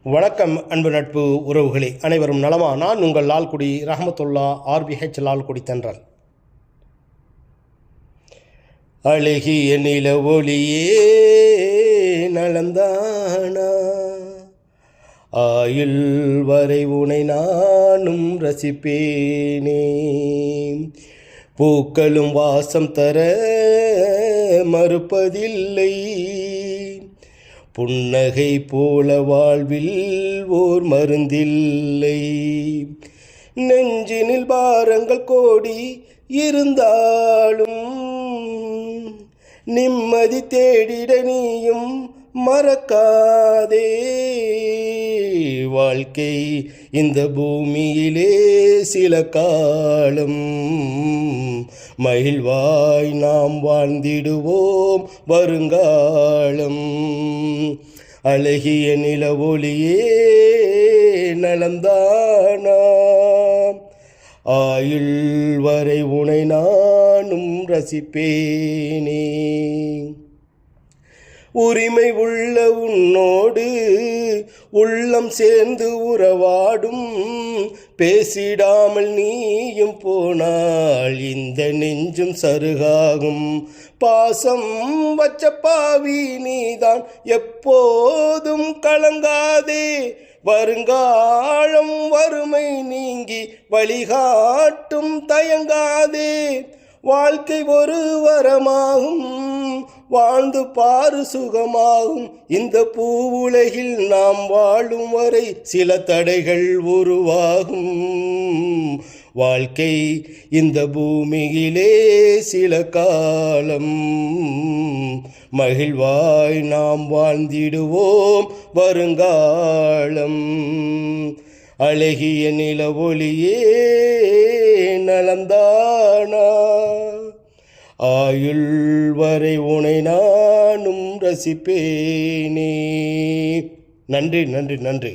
வணக்கம் அன்பு நட்பு உறவுகளே, அனைவரும் நலமா? நான் உங்கள் லால்குடி ரஹமத்துல்லா RBH லால்குடி தென்றல். அழகிய நில ஒளியே நலந்தானா, ஆயுள் வரை உனை நானும் ரசிப்பேனே, பூக்களும் வாசம் தர மறுப்பதில்லை, புன்னகை போல வாழ்வில் ஓர் மருந்தில்லை, நெஞ்சினில் பாரங்கள் கோடி இருந்தாலும் நிம்மதி தேடிட நீயும் மறக்காதே. வாழ்க்கை இந்த பூமியிலே சில காலம், மகிழ்வாய் நாம் வாழ்ந்திடுவோம் வருங்காலம். அழகிய நில ஒளியே நலந்தானா, ஆயுள் வரை உனை நானும் ரசிப்பேனே. உரிமை உள்ள உன்னோடு உள்ளம் சேர்ந்து உறவாடும், பேசிடாமல் நீயும் போனால் இந்த நெஞ்சும் சருகாகும். பாசம் வச்ச பாவி நீதான், எப்போதும் கலங்காதே, வருங்காலம் வறுமை நீங்கி வழிகாட்டும் தயங்காதே. வாழ்க்கை ஒரு வரமாகும், வாழ்ந்து பாரு சுகமாகும். இந்த பூவுலகில் நாம் வாழும் வரை சில தடைகள் உருவாகும். வாழ்க்கை இந்த பூமியிலே சில காலம், மகிழ்வாய் நாம் வாழ்ந்திடுவோம் வருங்காலம். அழகிய நில ஒளியே நலந்தானா, ஆயுள் வரை உனை நானும் ரசிப்பேனே. நன்றி நன்றி நன்றி.